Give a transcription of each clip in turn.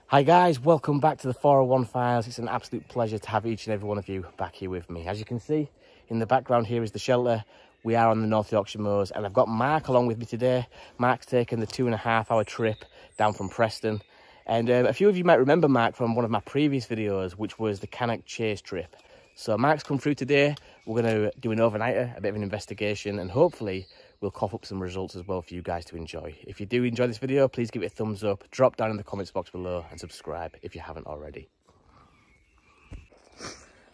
Hi guys, welcome back to the 401 Files. It's an absolute pleasure to have each and every one of you back here with me. As you can see, in the background here is the shelter. We are on the North Yorkshire moors, and I've got Mark along with me today. Mark's taken the 2.5-hour trip down from Preston. And a few of you might remember Mark from one of my previous videos, which was the Cannock Chase trip. So Mark's come through today. We're going to do an overnighter, a bit of an investigation, and hopefully we'll cough up some results as well for you guys to enjoy. If you do enjoy this video, please give it a thumbs up, drop down in the comments box below, and subscribe if you haven't already.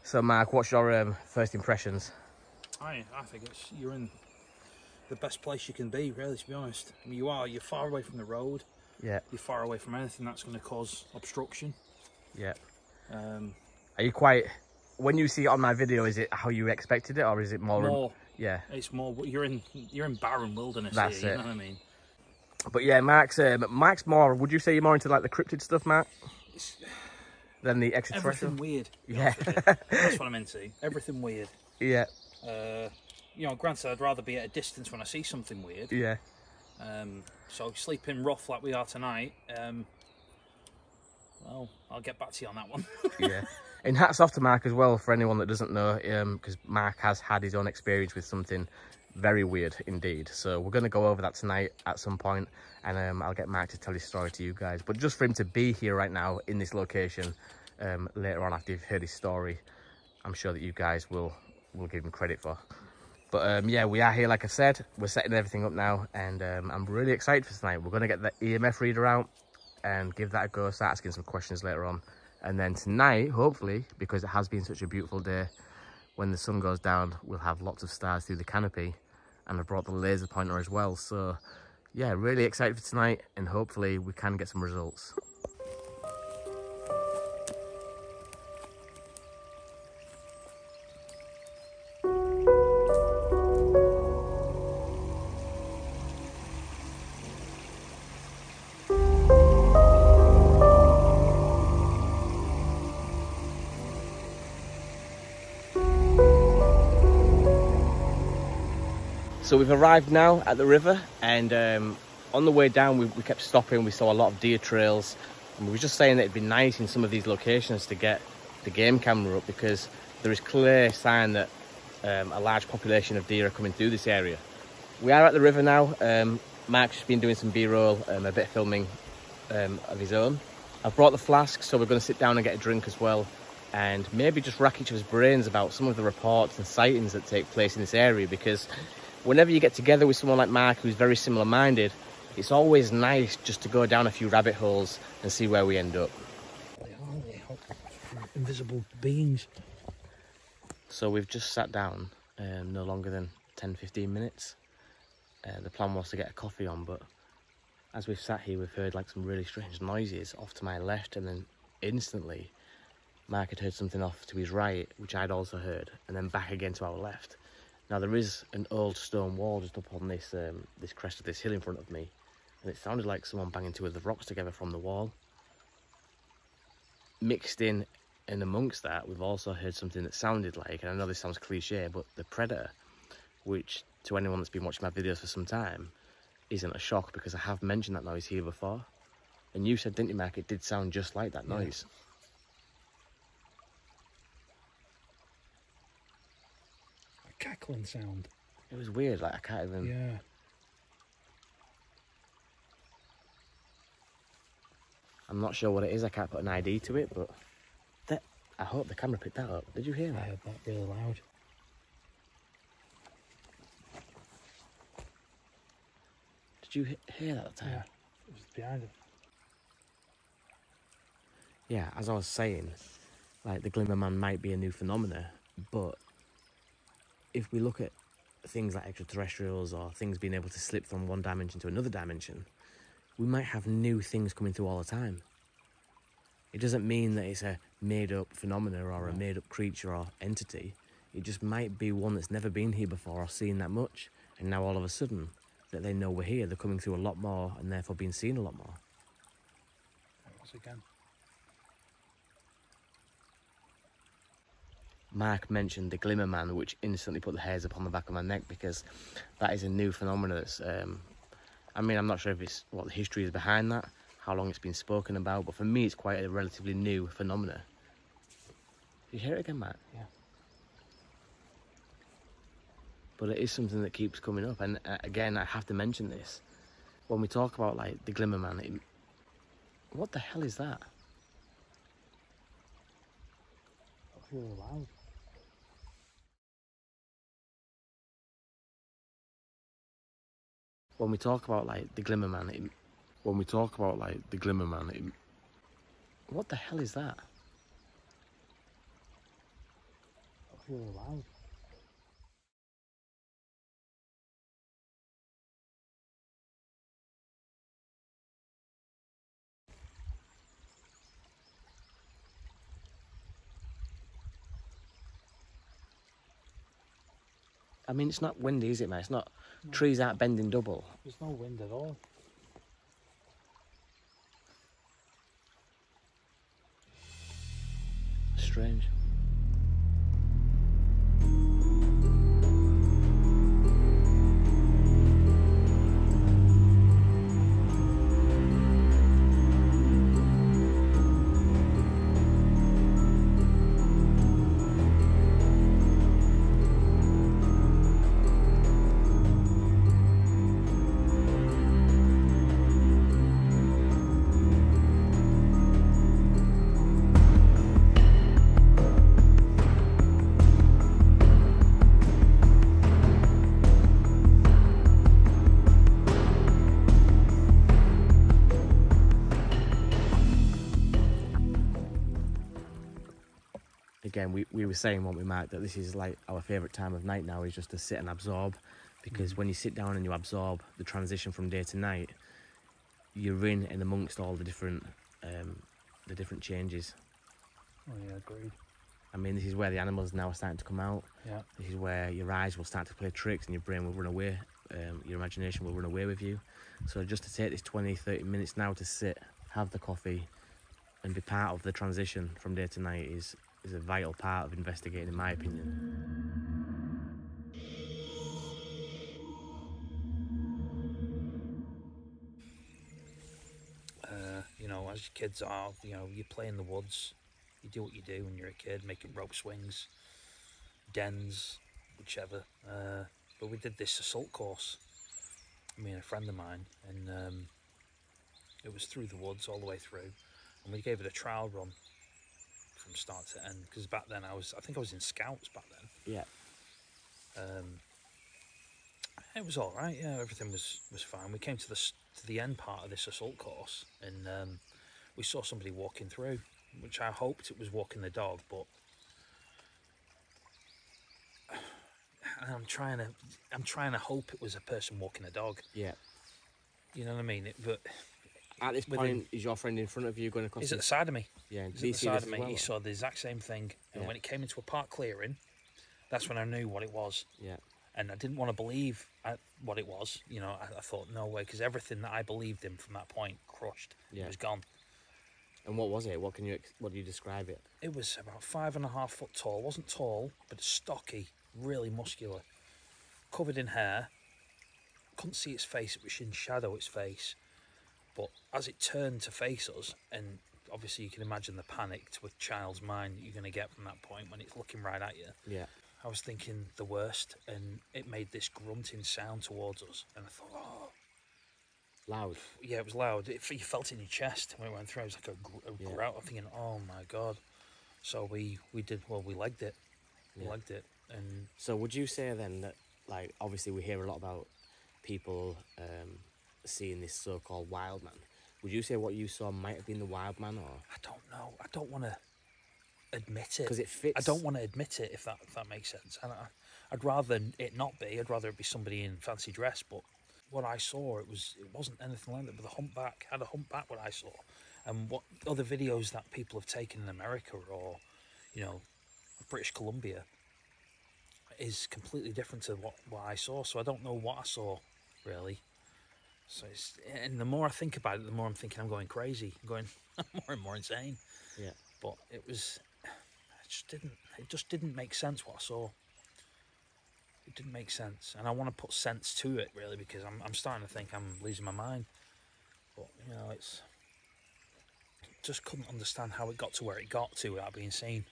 So Mark, what's your first impressions? I think you're in the best place you can be, really, to be honest. I mean, you're far away from the road. Yeah. You're far away from anything that's going to cause obstruction. Yeah. Are you quite, when you see it on my video, is it how you expected it, or is it more? Yeah. It's more, you're in barren wilderness. That's here, it. You know what I mean? But yeah, Mark's more, would you say you're more into like the cryptid stuff, Mark? Than the extraterrestrial? Everything weird. Yeah. That's what I'm into. Everything weird. Yeah. You know, granted, I'd rather be at a distance when I see something weird. Yeah. So sleeping rough like we are tonight, well, I'll get back to you on that one. Yeah. And hats off to Mark as well, for anyone that doesn't know, because Mark has had his own experience with something very weird indeed. So we're going to go over that tonight at some point, and I'll get Mark to tell his story to you guys. But just for him to be here right now in this location, later on after you've heard his story, I'm sure that you guys will give him credit for. But yeah, we are here, like I said. We're setting everything up now, and I'm really excited for tonight. We're going to get the EMF reader out and give that a go, start asking some questions later on. And then tonight, hopefully, because it has been such a beautiful day, when the sun goes down, we'll have lots of stars through the canopy. And I brought the laser pointer as well. So yeah, really excited for tonight, and hopefully we can get some results. So we've arrived now at the river, and on the way down we kept stopping. We saw a lot of deer trails, and we were just saying that it'd be nice in some of these locations to get the game camera up, because there is clear sign that a large population of deer are coming through this area. We are at the river now. Mark's just been doing some B-roll, a bit of filming of his own. I've brought the flask, so we're going to sit down and get a drink as well, and maybe just rack each other's brains about some of the reports and sightings that take place in this area, because whenever you get together with someone like Mark, who's very similar minded, it's always nice just to go down a few rabbit holes and see where we end up. They are invisible beings. So we've just sat down, no longer than 10-15 minutes. The plan was to get a coffee on, but as we've sat here, we've heard like some really strange noises off to my left, and then instantly Mark had heard something off to his right, which I'd also heard, and then back again to our left. Now there is an old stone wall just up on this this crest of this hill in front of me, and it sounded like someone banging two of the rocks together from the wall. Mixed in and amongst that, we've also heard something that sounded like, and I know this sounds cliche, but the predator, which to anyone that's been watching my videos for some time, isn't a shock, because I have mentioned that noise here before. And you said, didn't you, Mark, it did sound just like that noise. Cackling sound. It was weird, like I can't even... Yeah. I'm not sure what it is, I can't put an ID to it, but... I hope the camera picked that up. Did you hear that? I heard that really loud. Did you hear that at the time? Yeah, it was behind it. Yeah, as I was saying, like the Glimmer Man might be a new phenomena, but if we look at things like extraterrestrials or things being able to slip from one dimension to another dimension, we might have new things coming through all the time. It doesn't mean that it's a made-up phenomena or a made-up creature or entity. It just might be one that's never been here before or seen that much, and now all of a sudden that they know we're here, they're coming through a lot more and therefore being seen a lot more. Once again. Mark mentioned the Glimmer Man, which instantly put the hairs up on the back of my neck, because that is a new phenomenon that's I mean, I'm not sure if it's what the history is behind that, how long it's been spoken about, but for me, it's quite a relatively new phenomena. You hear it again, Matt? Yeah. But it is something that keeps coming up, and again, I have to mention this. When we talk about, like, the Glimmer Man, what the hell is that? That's really loud. When we talk about, like, the Glimmer Man, what the hell is that? That's really loud. I mean, it's not windy, is it, mate? It's not. No. Trees aren't bending double. There's no wind at all. Strange. Again, we were saying, weren't we, Mark, that this is like our favourite time of night now, is just to sit and absorb, because when you sit down and you absorb the transition from day to night, you're in and amongst all the different changes. Oh yeah, agreed. I mean, this is where the animals now are starting to come out. Yeah. This is where your eyes will start to play tricks and your brain will run away. Your imagination will run away with you. So just to take this 20-30 minutes now to sit, have the coffee, and be part of the transition from day to night is a vital part of investigating, in my opinion. You know, as your kids are, you know, you play in the woods, you do what you do when you're a kid, making rope swings, dens, whichever. But we did this assault course, me and a friend of mine, and it was through the woods all the way through, and we gave it a trial run from start to end, because back then I think I was in Scouts back then. Yeah. It was all right. Yeah, everything was fine. We came to the end part of this assault course, and we saw somebody walking through, which I hoped it was walking the dog, but I'm trying to hope it was a person walking a dog. Yeah. You know what I mean? But at this point, is your friend in front of you going across? He's at the side of me. Yeah. He's at the side of me. Well, he saw the exact same thing, and when it came into a park clearing, that's when I knew what it was. Yeah. And I didn't want to believe what it was. You know, I thought, no way, because everything that I believed in from that point crushed. Yeah. It was gone. And what was it? What do you describe it? It was about 5.5 foot tall. It wasn't tall, but stocky, really muscular, covered in hair. Couldn't see its face. It was in shadow, its face. But as it turned to face us, and obviously you can imagine the panic to a child's mind that you're going to get from that point when it's looking right at you. Yeah. I was thinking the worst, and it made this grunting sound towards us, and I thought, oh. Loud? Yeah, it was loud. You felt it in your chest when it went through. It was like a growl. I'm thinking, oh my God. So we legged it. We legged it. And so would you say then that, like, obviously we hear a lot about people seeing this so-called wild man. Would you say what you saw might have been the wild man, or? I don't know. I don't want to admit it, because it fits. I don't want to admit it, if that makes sense. And I'd rather it not be. I'd rather it be somebody in fancy dress. But what I saw, it wasn't anything like that. But the humpback had a humpback. What I saw, and what other videos that people have taken in America or, you know, British Columbia, is completely different to what I saw. So I don't know what I saw, really. So and the more I think about it, the more I'm thinking I'm going crazy, I'm going more and more insane. Yeah. But it just didn't make sense what I saw. it didn't make sense, and I want to put sense to it really, because I'm starting to think I'm losing my mind. But you know, it's just couldn't understand how it got to where it got to without being seen.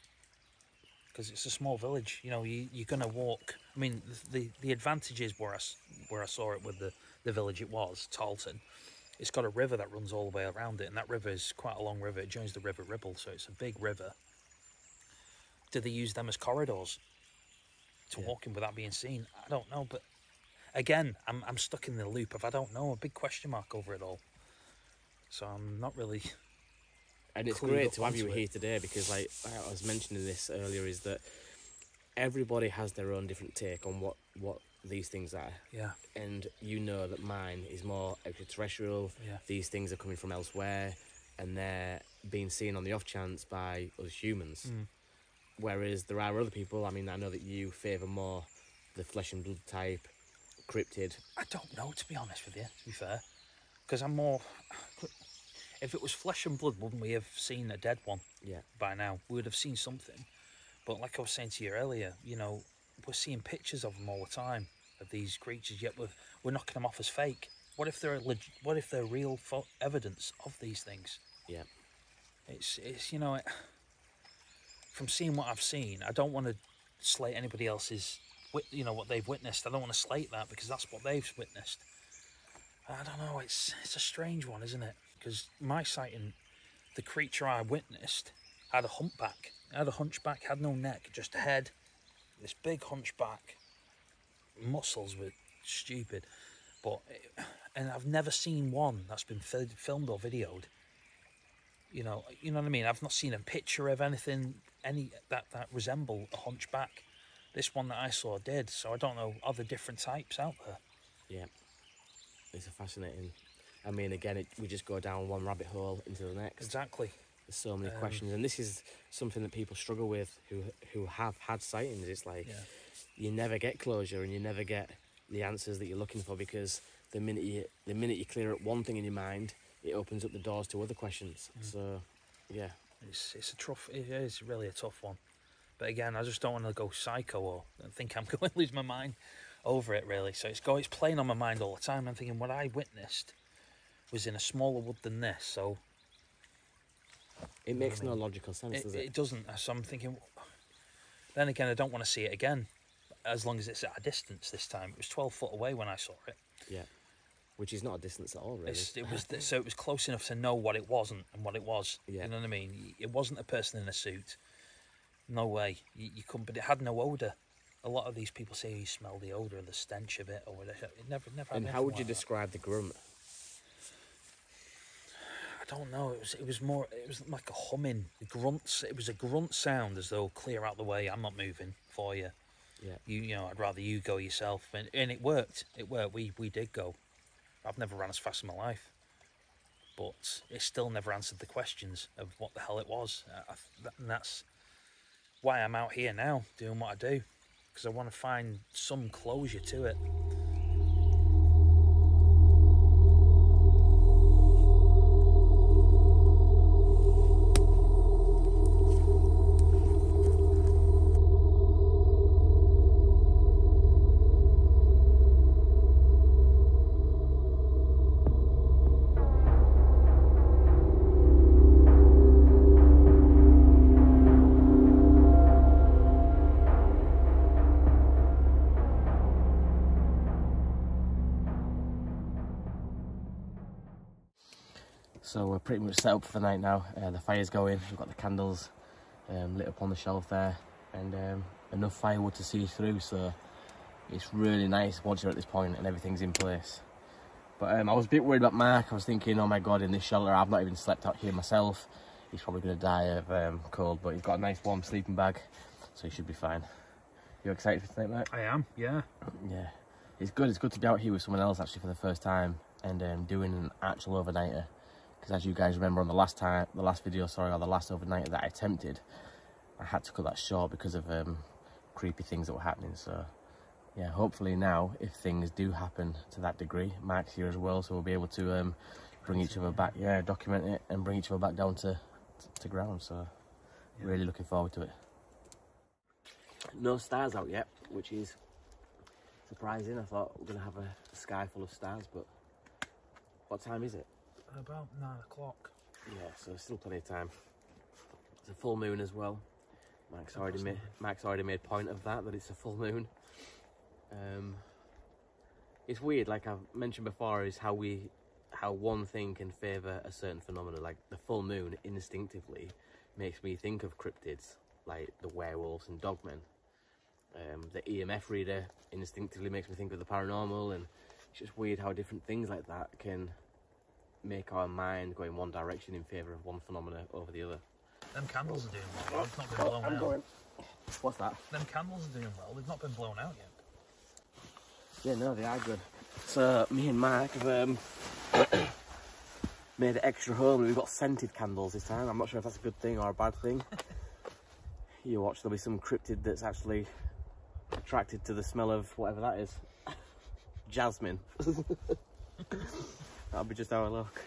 Because it's a small village, you know, you're gonna walk. I mean, the advantage is where I saw it with the village it was, Tarleton. It's got a river that runs all the way around it, and that river is quite a long river. It joins the River Ribble, so it's a big river. Do they use them as corridors to walk in without being seen? I don't know, but again, I'm stuck in the loop of I don't know, a big question mark over it all. So I'm not really. And it's great to have you here today, because like I was mentioning this earlier, is that everybody has their own different take on what these things are. Yeah. And you know that mine is more extraterrestrial. Yeah. These things are coming from elsewhere, and they're being seen on the off chance by us humans. Whereas there are other people, I mean, I know that you favour more the flesh and blood type, cryptid. I don't know, to be honest with you, to be fair. Because I'm more... If it was flesh and blood, wouldn't we have seen a dead one? Yeah. By now, we would have seen something. But like I was saying to you earlier, you know, we're seeing pictures of them all the time, of these creatures, yet we're knocking them off as fake. What if they're real evidence of these things? Yeah. It's you know, from seeing what I've seen, I don't want to slate anybody else's, you know, what they've witnessed. I don't want to slate that, because that's what they've witnessed. I don't know, it's a strange one, isn't it? Because my sighting, the creature I witnessed had a humpback. Had a hunchback, had no neck, just a head. This big hunchback. Muscles were stupid. And I've never seen one that's been filmed or videoed. You know what I mean? I've not seen a picture of anything that resemble a hunchback. This one that I saw did, so I don't know other different types out there. Yeah. It's a fascinating... I mean, again, we just go down one rabbit hole into the next. Exactly. There's so many questions, and this is something that people struggle with who have had sightings. It's like you never get closure, and you never get the answers that you're looking for, because the minute you clear up one thing in your mind, it opens up the doors to other questions. So, yeah, it is really a tough one. But again, I just don't want to go psycho or think I'm going to lose my mind over it. Really, so it's playing on my mind all the time. I'm thinking what I witnessed was in a smaller wood than this, so it makes no logical sense, does it? It doesn't. So I'm thinking, then again, I don't want to see it again, as long as it's at a distance. This time it was 12 foot away when I saw it. Yeah, which is not a distance at all, really. So it was close enough to know what it wasn't and what it was. Yeah. You know what I mean? It wasn't a person in a suit. No way. You couldn't. But it had no odour. A lot of these people say you smell the odour, the stench of it, or whatever. It never. And how would you describe the grunt? I don't know. It was like a humming, grunts. It was a grunt sound, as though clear out the way. I'm not moving for you. Yeah. You know, I'd rather you go yourself, and it worked. It worked. We did go. I've never ran as fast in my life, but it still never answered the questions of what the hell it was. And that's why I'm out here now doing what I do, because I want to find some closure to it. So we're pretty much set up for the night now. The fire's going, we've got the candles lit up on the shelf there, and enough firewood to see through, so it's really nice once you're at this point and everything's in place. But I was a bit worried about Mark. I was thinking, oh my god, in this shelter, I've not even slept out here myself. He's probably going to die of cold, but he's got a nice warm sleeping bag, so he should be fine. You excited for tonight, Mark? I am, yeah. Yeah, it's good to be out here with someone else actually for the first time, and doing an actual overnighter. Because as you guys remember on the last overnighter that I attempted, I had to cut that short because of creepy things that were happening. So yeah, hopefully now, if things do happen to that degree, Mark's here as well, so we'll be able to bring each other back, document it and bring each other back down to ground. So really looking forward to it. No stars out yet, which is surprising. I thought we're going to have a sky full of stars, but what time is it? About 9 o'clock. Yeah, so still plenty of time. It's a full moon as well. Max already made point of that it's a full moon. It's weird, like I've mentioned before, is how one thing can favour a certain phenomenon. Like the full moon instinctively makes me think of cryptids, like the werewolves and dogmen. The EMF reader instinctively makes me think of the paranormal, and it's just weird how different things like that can make our mind go in one direction in favour of one phenomena over the other. Them candles are doing well. They've not been blown out. Going. What's that? Them candles are doing well. They've not been blown out yet. Yeah, no, they are good. So me and Mark have made it extra homely. We've got scented candles this time. I'm not sure if that's a good thing or a bad thing. You watch, there'll be some cryptid that's actually attracted to the smell of whatever that is. Jasmine. That'll be just our luck.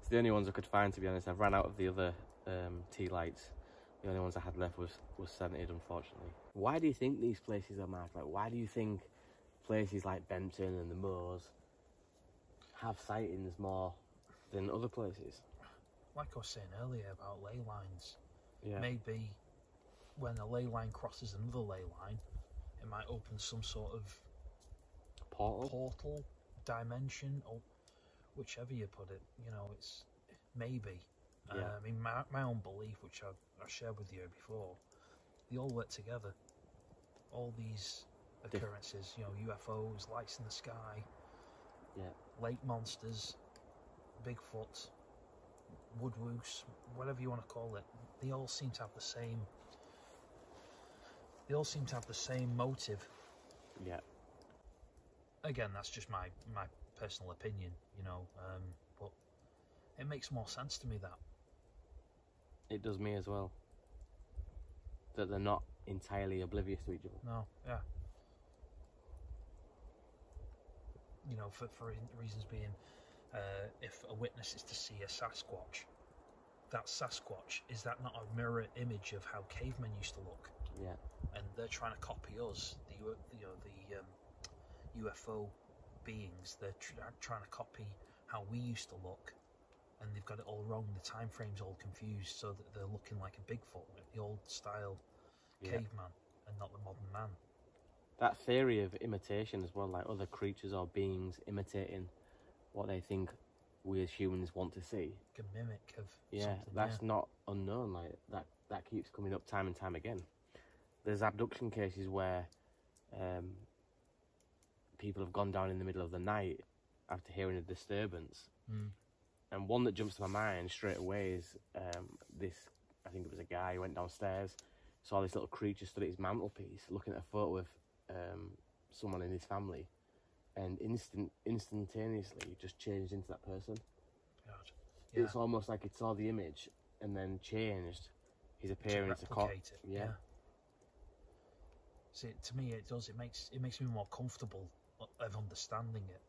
It's the only ones I could find, to be honest. I've ran out of the other tea lights. The only ones I had left was scented, unfortunately. Why do you think these places are marked? Like, why do you think places like Benton and the Moors have sightings more than other places? Like I was saying earlier about ley lines. Yeah. Maybe when a ley line crosses another ley line, it might open some sort of portal dimension, or whichever you put it. You know, it's maybe. Yeah. I mean, my own belief, which I shared with you before, they all work together. All these occurrences, you know, UFOs, lights in the sky, lake monsters, Bigfoot, woodwoos, whatever you want to call it, they all seem to have the same. They all seem to have the same motive. Yeah. Again, that's just my personal opinion, you know, but it makes more sense to me that. It does me as well. That they're not entirely oblivious to each other. No, yeah. You know, for reasons being, if a witness is to see a Sasquatch, that Sasquatch, is that not a mirror image of how cavemen used to look? Yeah. And they're trying to copy us, the UFO beings. They're trying to copy how we used to look, and they've got it all wrong. The time frame's all confused, so that they're looking like a Bigfoot, the old style caveman, and not the modern man. That theory of imitation as well, like other creatures or beings imitating what they think we as humans want to see. Like a mimic of something. That's not unknown. Like that keeps coming up time and time again. There's abduction cases where people have gone down in the middle of the night after hearing a disturbance. And one that jumps to my mind straight away is this, I think it was a guy who went downstairs, saw this little creature stood at his mantelpiece looking at a photo of someone in his family, and instantaneously just changed into that person. God. Yeah. It's almost like it saw the image and then changed his appearance. To replicate it. Yeah. See, to me, it does. It makes me more comfortable of understanding it.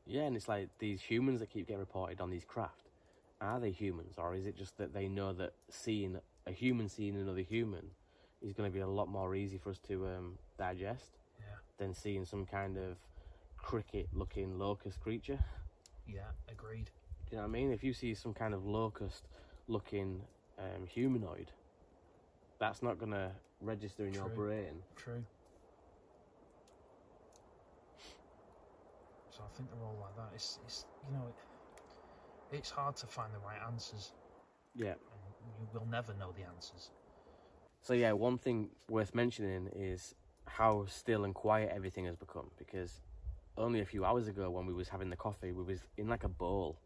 Yeah, and it's like these humans that keep getting reported on these craft. Are they humans, or is it just that they know that seeing a human seeing another human is going to be a lot more easy for us to digest than seeing some kind of cricket-looking locust creature? Yeah, agreed. Do you know what I mean? If you see some kind of locust-looking humanoid, that's not going to register in your brain. True. So I think they're all like that. It's you know, it's hard to find the right answers. Yeah. And you will never know the answers. So yeah, one thing worth mentioning is how still and quiet everything has become, because only a few hours ago when we was having the coffee, we was in like a bowl,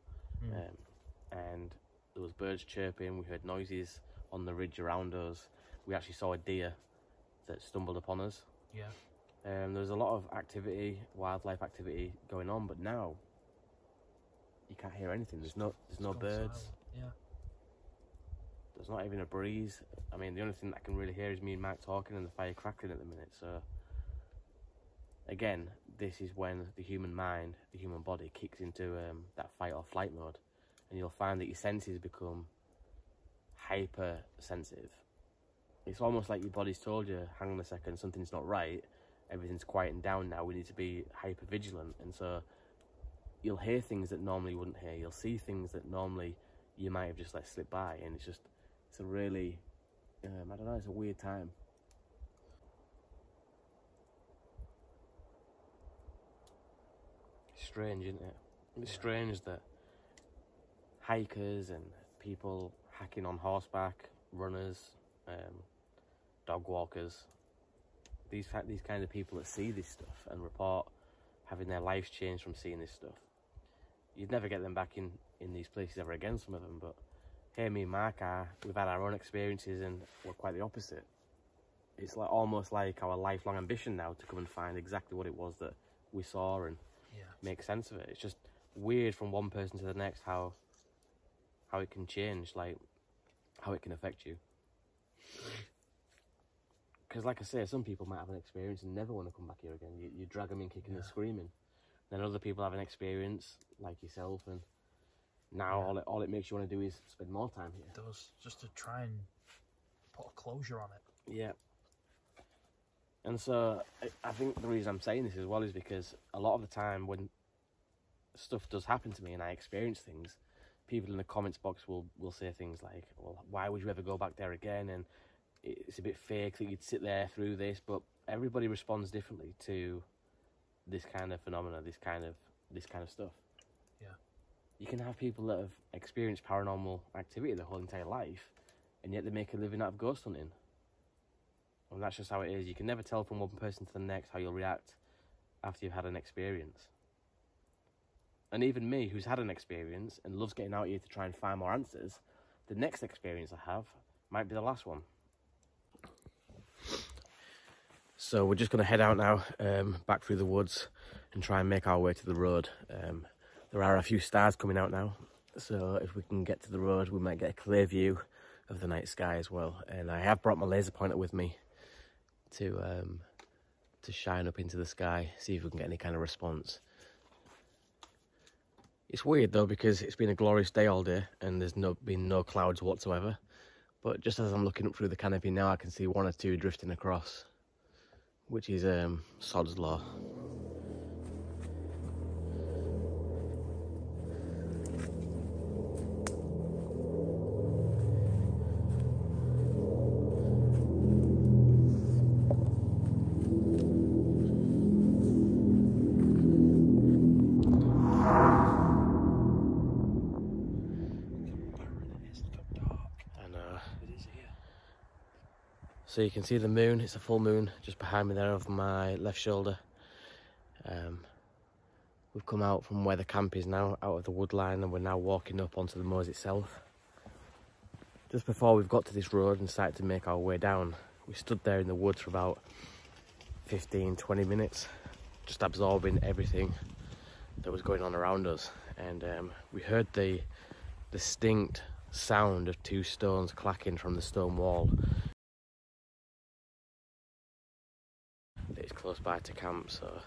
and there was birds chirping, we heard noises on the ridge around us, we actually saw a deer that stumbled upon us. Yeah. There was a lot of activity, wildlife activity going on, but now you can't hear anything. There's no birds. Silent. Yeah. There's not even a breeze. I mean, the only thing that I can really hear is me and Mike talking and the fire crackling at the minute. So, again, this is when the human mind, the human body, kicks into that fight or flight mode. And you'll find that your senses become hyper-sensitive. it's almost like your body's told you, hang on a second, something's not right, everything's quieting down now, we need to be hyper vigilant. And so you'll hear things that normally you wouldn't hear, you'll see things that normally you might have just let slip by, and it's a really, I don't know, it's a weird time. It's strange, isn't it? It's strange that hikers and people hacking on horseback, runners, dog walkers, these kind of people that see this stuff and report having their lives changed from seeing this stuff, you'd never get them back in these places ever again, some of them. But here, me and Mark we've had our own experiences, and we're quite the opposite. It's like almost like our lifelong ambition now to come and find exactly what it was that we saw and make sense of it. It's just weird from one person to the next how it can change, like how it can affect you. Because like I say, some people might have an experience and never want to come back here again. You drag them in kicking and screaming. Then other people have an experience like yourself, and now all it makes you want to do is spend more time here. It does, just to try and put a closure on it. Yeah. And so I think the reason I'm saying this as well is because a lot of the time when stuff does happen to me and I experience things, people in the comments box will say things like, well, why would you ever go back there again? And it's a bit fake that you'd sit there through this. But everybody responds differently to this kind of phenomena, this kind of stuff. Yeah. You can have people that have experienced paranormal activity their whole entire life, and yet they make a living out of ghost hunting. And that's just how it is. You can never tell from one person to the next how you'll react after you've had an experience. And even me, who's had an experience and loves getting out here to try and find more answers, the next experience I have might be the last one. So we're just going to head out now, back through the woods, and try and make our way to the road. There are a few stars coming out now, so if we can get to the road, we might get a clear view of the night sky as well. And I have brought my laser pointer with me to shine up into the sky, see if we can get any kind of response. It's weird though, because it's been a glorious day all day and there's been no clouds whatsoever. But just as I'm looking up through the canopy now, I can see one or two drifting across, which is sod's law. So you can see the moon, it's a full moon just behind me there over my left shoulder. We've come out from where the camp is now, out of the wood line, and we're now walking up onto the moors itself. Just before we've got to this road and started to make our way down, we stood there in the woods for about 15-20 minutes, just absorbing everything that was going on around us. And we heard the distinct sound of two stones clacking from the stone wall. It's close by to camp, so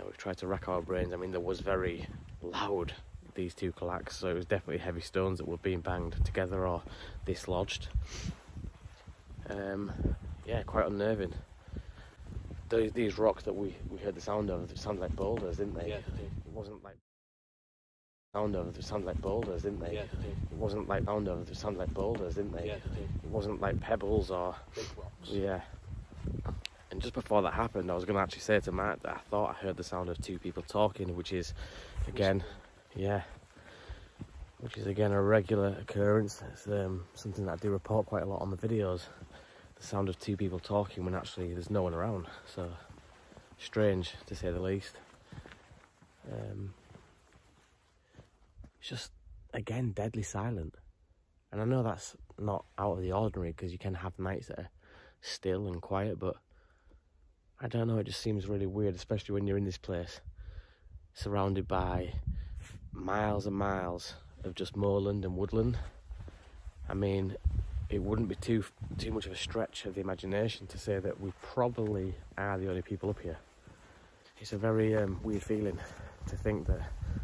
we've tried to rack our brains. I mean, there was very loud, these two clacks, so it was definitely heavy stones that were being banged together or dislodged. Yeah, quite unnerving. These rocks that we heard the sound of, it sounded like boulders, didn't they? Yeah. It wasn't like sound of, it sounded like boulders, didn't they? Yeah. It wasn't like sound of, it sounded like boulders, didn't they? Yeah. It wasn't like pebbles or Big rocks. yeah. And just before that happened, I was going to actually say to Matt that I thought I heard the sound of two people talking, which is, again, a regular occurrence. It's something that I do report quite a lot on the videos. The sound of two people talking when actually there's no one around. So, strange, to say the least. It's just, again, deadly silent. And I know that's not out of the ordinary, because you can have nights that are still and quiet, but I don't know, it just seems really weird, especially when you're in this place, surrounded by miles and miles of just moorland and woodland. I mean, it wouldn't be too much of a stretch of the imagination to say that we probably are the only people up here. It's a very weird feeling to think that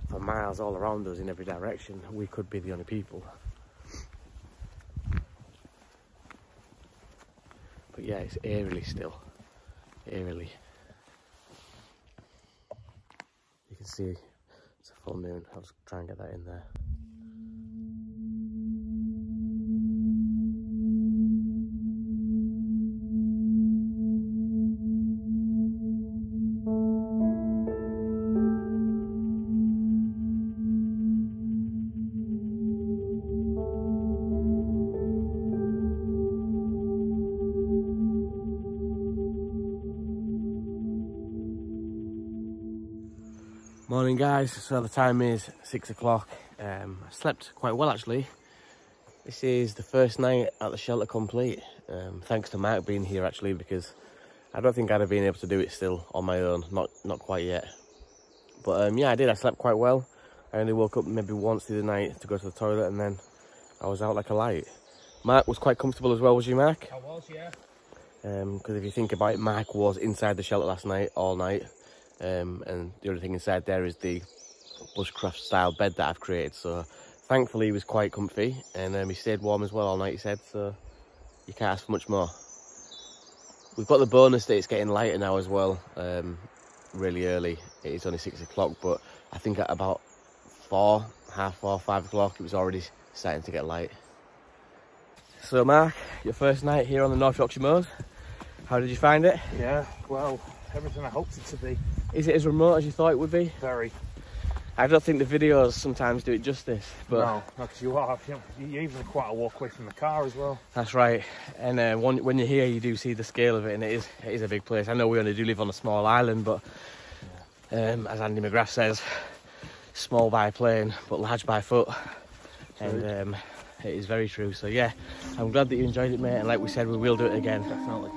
for miles all around us in every direction, we could be the only people. But yeah, it's eerily still. Eerily. You can see it's a full moon. I'll just try and get that in there. Morning guys, so the time is 6 o'clock. I slept quite well actually. This is the first night at the shelter complete. Thanks to Mark being here actually, because I don't think I'd have been able to do it still on my own, not quite yet. But yeah, I slept quite well. I only woke up maybe once the other night to go to the toilet, and then I was out like a light. Mark was quite comfortable as well, was you, Mark? I was, yeah. Because if you think about it, Mark was inside the shelter last night, all night. And the only thing inside there is the bushcraft style bed that I've created, so thankfully he was quite comfy, and he stayed warm as well all night, he said, so you can't ask for much more. We've got the bonus that it's getting lighter now as well, really early. It is only 6 o'clock, but I think at about 4, half 4, 5 o'clock it was already starting to get light. So Mark, your first night here on the North Yorkshire Moors, how did you find it? Yeah, well, everything I hoped it to be. Is it as remote as you thought it would be? Very. I don't think the videos sometimes do it justice, but No, because you're even quite a walk away from the car as well. that's right. And when you're here, you do see the scale of it, and it is a big place. I know we only do live on a small island, but as Andy McGrath says, small by plane, but large by foot. True. And it is very true. So yeah, I'm glad that you enjoyed it, mate. And like we said, we will do it again. Definitely.